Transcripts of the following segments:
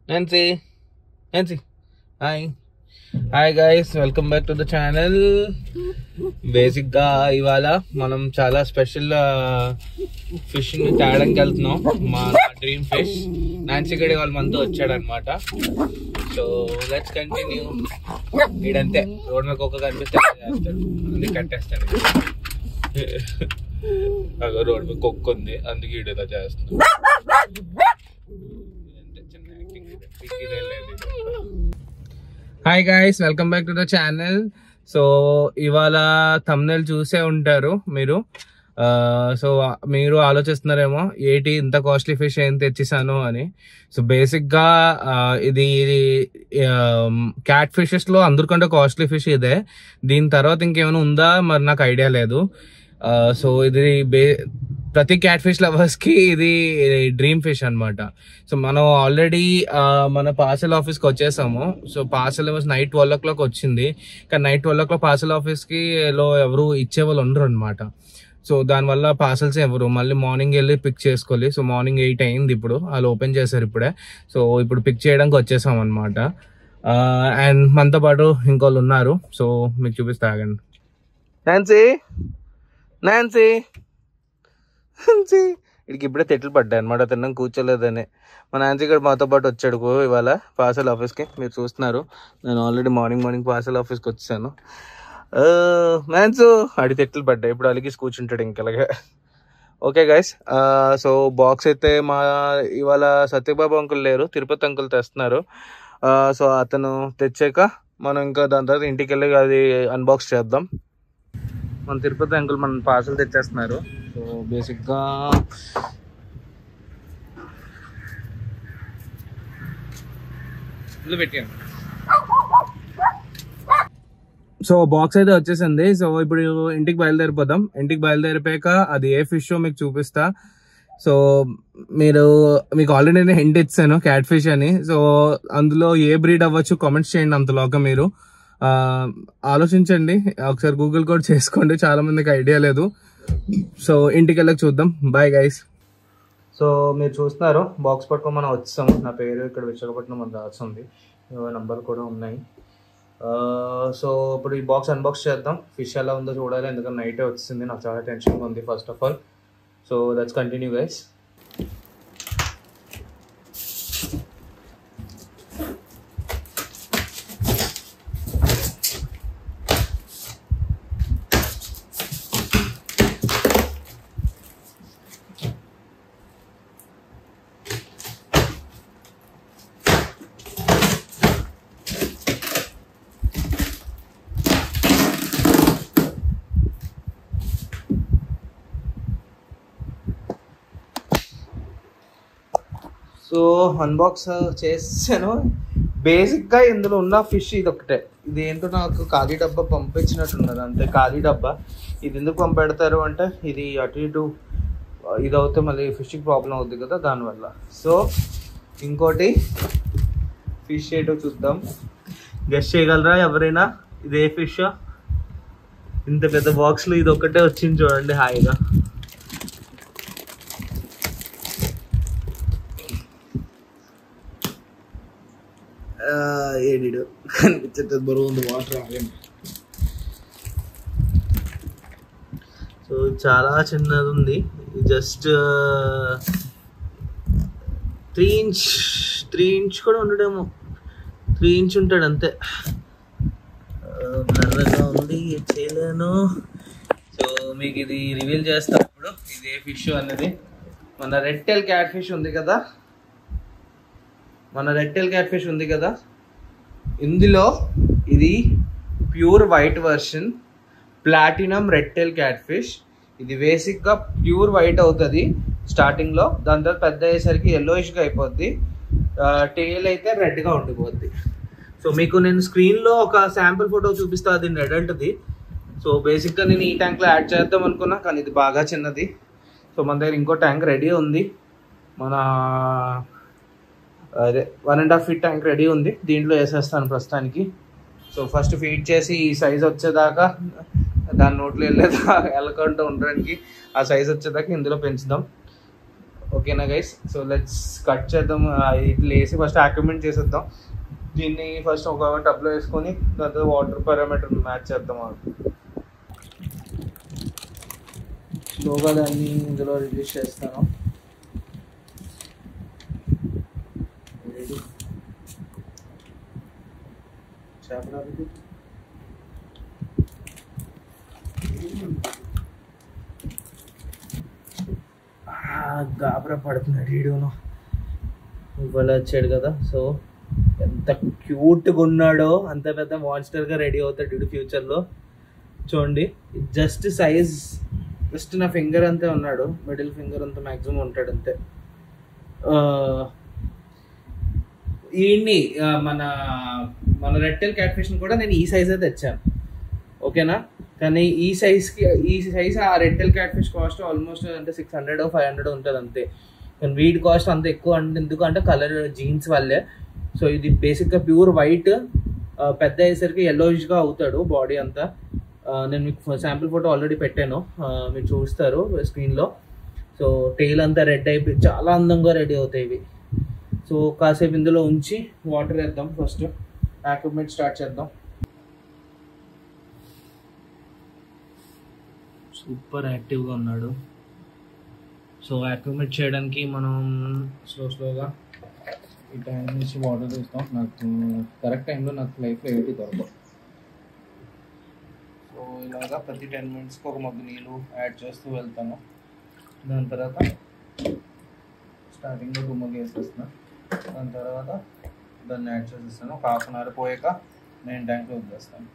Nancy, Nancy, hi. Hi guys, welcome back to the channel. Basic గా ఇవాళ మనం చాలా స్పెషల్ ఫిష్ ని తేడానికి వెళ్తున్నాం. మా డ్రీమ్ ఫిష్ నాన్సీ గడి వాళ్ళ మనతో వచ్చాడు అనమాట. So let's continue. వీడంతే రోడ్ మీద కుక్క కనిపిస్తే చేస్తాడు, అందుకే కట్టేస్తాడు. రోడ్ మీద కుక్క ఉంది, అందుకే వీడు ఇలా చేస్తాడు. Hi guys, welcome back to the channel. So ఇవాళ థంబ్నెయిల్ చూసే ఉంటారు మీరు. సో మీరు ఆలోచిస్తున్నారేమో ఏంటి ఇంత కాస్ట్లీ ఫిష్ ఏం తెచ్చేసాను అని. సో బేసిక్ గా ఇది క్యాట్ ఫిషెస్ లో అందరికంటే కాస్ట్లీ ఫిష్ ఇదే. దీని తర్వాత ఇంకేమైనా ఉందా మరి నాకు ఐడియా లేదు. సో ఇది ప్రతి క్యాట్ ఫిష్ లవర్స్ కి ఇది డ్రీమ్ ఫిష్ అనమాట. సో మనం ఆల్రెడీ మన పార్సల్ ఆఫీస్కి వచ్చేసాము. సో పార్సల్ నైట్ 12 o'clock వచ్చింది. కానీ నైట్ 12 o'clock పార్సల్ ఆఫీస్కి ఎవరు ఇచ్చే వాళ్ళు ఉండరు అనమాట. సో దానివల్ల పార్సల్స్ ఎవరు మళ్ళీ మార్నింగ్ వెళ్ళి పిక్ చేసుకోవాలి. సో మార్నింగ్ 8 అయింది, ఇప్పుడు వాళ్ళు ఓపెన్ చేశారు ఇప్పుడే. సో ఇప్పుడు పిక్ చేయడానికి వచ్చేసాం అనమాట. అండ్ మనతో పాటు ఇంకోళ్ళు ఉన్నారు. సో మీకు చూపిస్తా, ఆగండి. నాన్సీ, నాన్సీ, వీడికి ఇప్పుడే తెట్లు పడ్డాయి అనమాట, తిన్నాం కూర్చోలేదని. మా నాన్సీ గారు మాతో పాటు వచ్చాడు ఇవాళ పార్సల్ ఆఫీస్కి. మీరు చూస్తున్నారు, నేను ఆల్రెడీ మార్నింగ్ పార్సల్ ఆఫీస్కి వచ్చాను. నాన్సు అడి తెట్లు పడ్డాయి, ఇప్పుడు అలిగి కూర్చుంటాడు ఇంకలాగే. ఓకే గైస్, సో బాక్స్ అయితే ఇవాళ సత్యబాబు అంకుల్ లేరు, తిరుపతి అంకుల్ తెస్తున్నారు. సో అతను తెచ్చాక మనం ఇంకా దాని తర్వాత ఇంటికి వెళ్ళి అది అన్బాక్స్ చేద్దాం. మన తిరుపతి అంకుల్ మన పార్సల్ తెచ్చేస్తున్నారు. సో బేసిక్గా పెట్టాను. సో బాక్స్ అయితే వచ్చేసింది. సో ఇప్పుడు ఇంటికి బయలుదేరిపోదాం. ఇంటికి బయలుదేరిపోయాక అది ఏ ఫిష్ మీకు చూపిస్తా. సో మీకు ఆల్రెడీ నేను హింట్ ఇచ్చాను క్యాట్ ఫిష్ అని. సో అందులో ఏ బ్రీడ్ అవ్వచ్చు కామెంట్స్ చేయండి. అంతలోగా మీరు ఆలోచించండి, ఒకసారి గూగుల్ కూడా చేసుకోండి, చాలా మందికి ఐడియా లేదు. సో ఇంటికి వెళ్ళక చూద్దాం. Bye guys. సో మీరు చూస్తున్నారు, బాక్స్ పట్టుకొని మనం వచ్చాము. నా పేరు ఇక్కడ విశాఖపట్నం అని రాస్తుంది, నంబర్ కూడా ఉన్నాయి. సో ఇప్పుడు ఈ బాక్స్ అన్బాక్స్ చేద్దాం. ఫిష్ ఎలా ఉందో చూడాలి, ఎందుకంటే నైటే వచ్చింది. నాకు చాలా టెన్షన్గా ఉంది first of all. So let's continue guys. So unbox చేసాను. బేసిక్గా ఇందులో ఉన్న ఫిష్ ఇది ఒకటే. ఇది ఏంటో నాకు ఖాళీ డబ్బా పంపించినట్టున్నారు, అంతే ఖాళీ డబ్బా. ఇది ఎందుకు పంపెడతారు అంటే ఇది అటు ఇటు ఇది అవుతే మళ్ళీ ఫిష్కి ప్రాబ్లం అవుతుంది కదా, దానివల్ల. సో ఇంకోటి ఫిష్ ఏంటో చూద్దాం. గెస్ట్ చేయగలరా ఎవరైనా ఇది ఏ ఫిష్? ఇంత పెద్ద బాక్స్లో ఇది ఒక్కటే వచ్చింది చూడండి హాయిగా. ఏడిడు కనిపించట్లేదు, బరువు ఉంది వాటర్ ఆగండి. సో చాలా చిన్నది ఉంది, జస్ట్ 3 inch కూడా ఉండడేమో, 3 inch ఉంటాడు అంతే. నల్లగా ఉంది, చేయలేను. సో మీకు ఇది రివీల్ చేస్తాను ఇప్పుడు, ఇది ఏ ఫిష్ అనేది. మన రెడ్ టైల్ క్యాట్ ఫిష్ ఉంది కదా, ఇందులో ఇది pure white version platinum red tail cat fish. ఇది బేసిక్గా ప్యూర్ వైట్ అవుతుంది స్టార్టింగ్లో, దాని తర్వాత పెద్ద అయ్యేసరికి ఎల్లోయిష్గా అయిపోద్ది, టైల్ అయితే రెడ్గా ఉండిపోద్ది. సో మీకు నేను స్క్రీన్లో ఒక శాంపుల్ ఫోటో చూపిస్తా, అది రెడ్ అంటది. సో బేసిక్గా నేను ఈ ట్యాంక్లో యాడ్ చేద్దాం అనుకున్నా, కానీ ఇది బాగా చిన్నది. సో మన దగ్గర ఇంకో ట్యాంక్ రెడీ ఉంది, మన అదే 1.5 feet ట్యాంక్ రెడీ ఉంది, దీంట్లో వేసేస్తాను ప్రస్తుతానికి. సో ఫస్ట్ ఫీడ్ చేసి ఈ సైజ్ వచ్చేదాకా, దాని నోట్లో వెళ్ళకుండా ఉండడానికి ఆ సైజ్ వచ్చేదాకా ఇందులో పెంచుదాం. ఓకేనా గైస్? సో లెట్స్ కట్ చేద్దాం. ఇట్లా వేసి ఫస్ట్ యాక్యుమెంట్ చేసేద్దాం. దీన్ని ఫస్ట్ ఒక టబ్లో వేసుకొని దాంతో వాటర్ పారామీటర్ మ్యాచ్ చేద్దాం. స్లోగా దాన్ని ఇందులో రిలీజ్ చేస్తాను. గాబరా పడుతున్నాడు వీడును, ఇవాళ వచ్చాడు కదా. సో ఎంత క్యూట్గా ఉన్నాడో అంత పెద్ద మాన్స్టర్గా రెడీ అవుతాడు వీడు ఫ్యూచర్లో. చూడండి, జస్ట్ సైజ్ జస్ట్ నా ఫింగర్ అంతే ఉన్నాడు, మిడిల్ ఫింగర్ అంత మ్యాక్సిమం ఉంటాడు అంతే. ఈయన్ని మన మన రెడ్ టైల్ క్యాట్ ఫిష్ని కూడా నేను ఈ సైజే తెచ్చాను, ఓకేనా? కానీ ఈ సైజ్ ఆ red tail cat fish cost almost అంటే 600 500 ఉంటుంది అంతే. కానీ వీటి కాస్ట్ అంత ఎక్కువ అంటే ఎందుకంటే కలర్ జీన్స్ వల్లే. సో ఇది బేసిక్గా ప్యూర్ వైట్, పెద్ద అయ్యేసరికి yellowish-గా అవుతాడు బాడీ అంతా. నేను మీకు శాంపుల్ ఫోటో ఆల్రెడీ పెట్టాను, మీరు చూస్తారు స్క్రీన్లో. సో టెయిల్ అంతా రెడ్ అయిపోయి చాలా అందంగా రెడీ అవుతాయి ఇవి. సో కాసేపు ఇందులో ఉంచి వాటర్ వేద్దాం, ఫస్ట్ యాక్యుమెంట్ స్టార్ట్ చేద్దాం. సూపర్ యాక్టివ్గా ఉన్నాడు. సో యాక్యుమెంట్ చేయడానికి మనం స్లోగా ఈ టైం నుంచి వాటర్ తీస్తాం. నాకు కరెక్ట్ టైంలో నాకు లైఫ్లో ఏమిటి దొరకదు. సో ఇలాగా ప్రతి 10 minutesకి ఒక మగ్గు నీళ్ళు యాడ్ చేస్తూ వెళ్తాను. దాని తర్వాత స్టార్టింగ్లో 2 మగ్గు వేసేస్తాను. దాని తర్వాత దాన్ని యాడ్ చేసేస్తాను. ఒక 1/2 hour పోయాక నేను ట్యాంక్లో వదిలేస్తాను.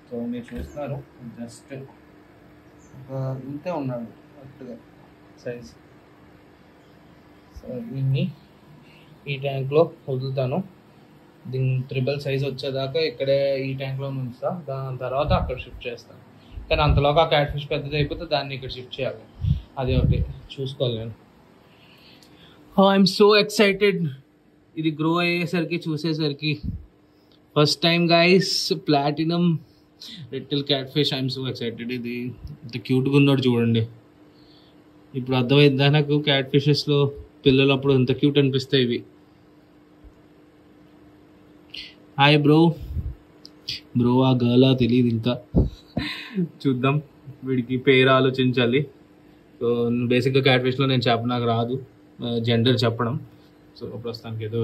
సో మీరు చూస్తున్నారు జస్ట్ ఇంతే ఉన్నాడు కరెక్ట్గా సైజ్. సో దీన్ని ఈ ట్యాంక్లో వదులుతాను. దీన్ని 3 సైజ్ వచ్చేదాకా ఇక్కడే ఈ ట్యాంక్లో ఉంచుతా. దాని తర్వాత అక్కడ షిఫ్ట్ చేస్తాను. కానీ అంతలోగా ఆ క్యాట్ ఫిష్ పెద్దది అయిపోతే దాన్ని ఇక్కడ షిఫ్ట్ చేయాలి. అది ఒకటి చూసుకోవాలి నేను. ఐఎమ్ సో ఎక్సైటెడ్ ఇది గ్రో అయ్యేసరికి చూసేసరికి. First time guys platinum red tail cat fish. I'm so excited. ఇది ఇంత క్యూట్గా ఉన్నాడు చూడండి. ఇప్పుడు అర్థమైందా నాకు క్యాట్ ఫిషెస్లో పిల్లలు అప్పుడు ఎంత క్యూట్ అనిపిస్తాయి ఇవి. హాయ్ బ్రో ఆ గర్లా తెలియదు ఇంకా, చూద్దాం. వీడికి పేరు ఆలోచించాలి. సో బేసిక్గా క్యాట్ ఫిష్లో నేను నాకు రాదు జెండర్ చెప్పడం. సో ప్రస్తుతానికి ఏదో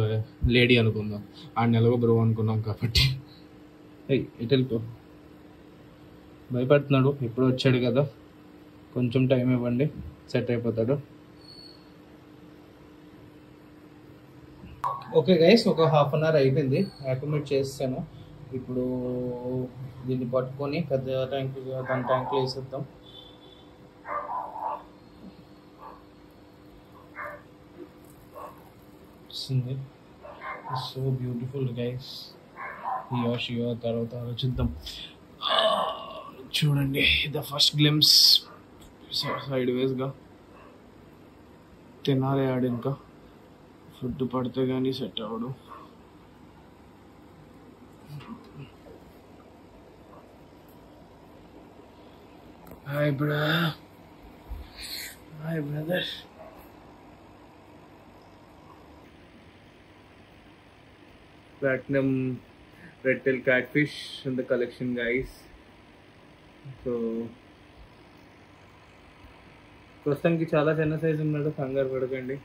లేడీ అనుకుందాం, ఆ నెలలో బ్రో అనుకున్నాం కాబట్టి. ఎటు వెళ్ళిపో, భయపడుతున్నాడు. ఇప్పుడు వచ్చాడు కదా, కొంచెం టైం ఇవ్వండి, సెట్ అయిపోతాడు. ఓకే గైస్, ఒక 1/2 hour అయిపోయింది, యాక్యుమేట్ చేస్తాను. ఇప్పుడు దీన్ని పట్టుకొని పెద్ద ట్యాంక్లో వేసేద్దాం. So beautiful guys. షియో తర్వాత ఆలోచిద్దాం. చూడండి ద ఫస్ట్ గ్లిమ్స్ సైడ్ వేస్గా తినాలి. ఆడు ఇంకా ఫుడ్ పడితే కానీ సెట్ అవ్వడు. Hi brother. Platinum red tail catfish in the collection guys. So ప్రస్తుతానికి చాలా చిన్న సైజు ఉన్నాడు, కంగారు పడకండి,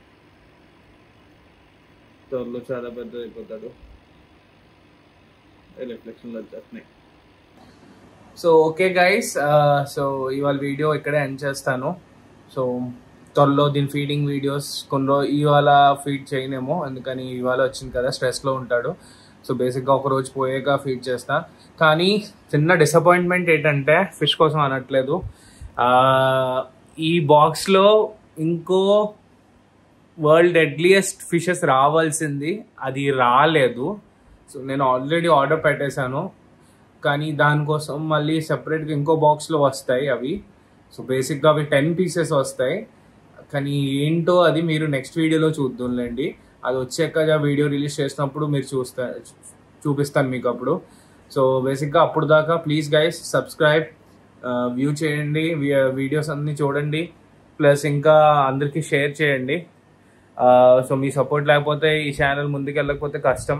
త్వరలో చాలా పెద్ద అయిపోతాడు. రిఫ్లెక్షన్లు వచ్చేస్తున్నాయి. సో ఓకే గైస్, సో ఇవాళ వీడియో ఇక్కడే ఎండ్ చేస్తాను. సో త్వరలో దీని ఫీడింగ్ వీడియోస్ ఇవాళ ఫీడ్ చేయనేమో, ఎందుకని ఇవాళ వచ్చింది కదా, స్ట్రెస్లో ఉంటాడు. సో బేసిక్గా ఒక రోజు పోయాక ఫీడ్ చేస్తా. కానీ చిన్న డిసప్పాయింట్మెంట్ ఏంటంటే, ఫిష్ కోసం అనట్లేదు, ఈ బాక్స్లో ఇంకో వరల్డ్ డెడ్లియస్ట్ ఫిషెస్ రావాల్సింది, అది రాలేదు. సో నేను ఆల్రెడీ ఆర్డర్ పెట్టేశాను, కానీ దానికోసం మళ్ళీ సెపరేట్గా ఇంకో బాక్స్లో వస్తాయి అవి. సో బేసిక్గా అవి 10 pieces వస్తాయి. కానీ ఏంటో అది మీరు నెక్స్ట్ వీడియోలో చూద్దాంలేండి. అది వచ్చాక వీడియో రిలీజ్ చేసినప్పుడు మీరు చూపిస్తాను మీకు అప్పుడు. సో బేసిక్గా అప్పుడు దాకా ప్లీజ్ గైస్ సబ్స్క్రైబ్, వ్యూ చేయండి, వీడియోస్ అన్నీ చూడండి. ప్లస్ ఇంకా అందరికీ షేర్ చేయండి. సో మీ సపోర్ట్ లేకపోతే ఈ ఛానల్ ముందుకు వెళ్ళకపోతే కష్టం.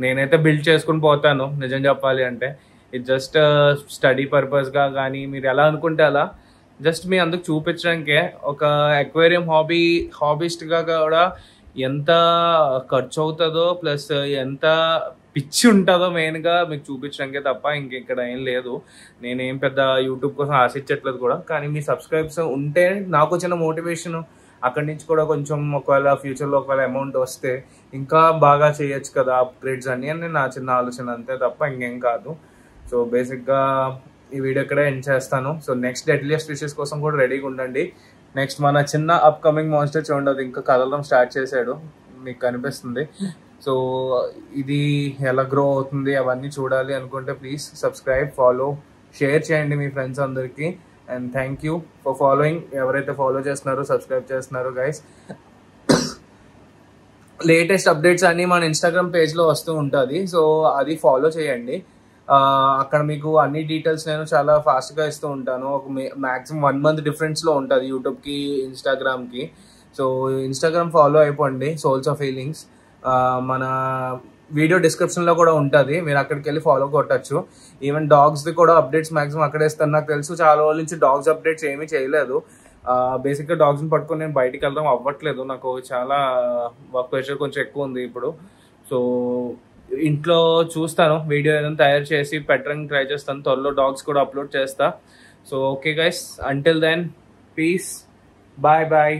నేనైతే బిల్డ్ చేసుకుని పోతాను నిజం చెప్పాలి అంటే. ఇది జస్ట్ స్టడీ పర్పస్గా కానీ మీరు ఎలా అనుకుంటే అలా, జస్ట్ మీ అందుకు చూపించడానికే. ఒక అక్వేరియం హాబీస్ట్గా కూడా ఎంత ఖర్చు అవుతుందో ప్లస్ ఎంత పిచ్చి ఉంటుందో మెయిన్గా మీకు చూపించడానికే తప్ప ఇంకెక్కడ ఏం లేదు. నేనేం పెద్ద యూట్యూబ్ కోసం ఆశించట్లేదు కూడా. కానీ మీ సబ్స్క్రైబ్స్ ఉంటే నాకు చిన్న మోటివేషన్, అక్కడి నుంచి కూడా కొంచెం ఒకవేళ ఫ్యూచర్లో ఒకవేళ అమౌంట్ వస్తే ఇంకా బాగా చేయొచ్చు కదా అప్గ్రేడ్స్ అని నా చిన్న ఆలోచన, అంతే తప్ప ఇంకేం కాదు. సో బేసిక్గా ఈ వీడియో ఇక్కడే ఎండ్ చేస్తాను. సో నెక్స్ట్ డెడ్లియస్ట్ ఫిషెస్ కోసం కూడా రెడీగా ఉండండి. నెక్స్ట్ మన చిన్న అప్కమింగ్ మాన్స్టర్ చూడండి, అది ఇంకా కదలడం స్టార్ట్ చేశాడు, మీకు కనిపిస్తుంది. సో ఇది ఎలా గ్రో అవుతుంది అవన్నీ చూడాలి అనుకుంటే ప్లీజ్ సబ్స్క్రైబ్, ఫాలో, షేర్ చేయండి మీ ఫ్రెండ్స్ అందరికీ. And thank you for following. ఎవరైతే ఫాలో చేస్తున్నారో సబ్స్క్రైబ్ చేస్తున్నారో గైస్. లేటెస్ట్ అప్డేట్స్ అన్నీ మన ఇన్స్టాగ్రామ్ పేజ్లో వస్తూ ఉంటుంది, సో అది ఫాలో చేయండి. అక్కడ మీకు అన్ని డీటెయిల్స్ నేను చాలా ఫాస్ట్గా ఇస్తూ ఉంటాను. ఒక మ్యాక్సిమం 1 month డిఫరెన్స్లో ఉంటుంది యూట్యూబ్కి ఇన్స్టాగ్రామ్కి. సో ఇన్స్టాగ్రామ్ ఫాలో అయిపోండి, సోల్స్ ఆఫ్ హీలింగ్స్. మన వీడియో డిస్క్రిప్షన్లో కూడా ఉంటుంది, మీరు అక్కడికి వెళ్ళి ఫాలో కొట్టచ్చు. ఈవెన్ డాగ్స్ది కూడా అప్డేట్స్ మ్యాక్సిమం అక్కడే ఇస్తాను. నాకు తెలుసు చాలా రోజుల నుంచి డాగ్స్ అప్డేట్స్ ఏమీ చేయలేదు. బేసిక్గా డాగ్స్ని పట్టుకొని నేను బయటికి వెళ్ళడం అవ్వట్లేదు, నాకు చాలా వర్క్ ప్రెషర్ కొంచెం ఎక్కువ ఉంది ఇప్పుడు. సో ఇంట్లో చూస్తాను, వీడియో ఏదైనా తయారు చేసి పెట్టడానికి ట్రై చేస్తాను. త్వరలో డాగ్స్ కూడా అప్లోడ్ చేస్తా. So okay guys, until then peace, bye bye.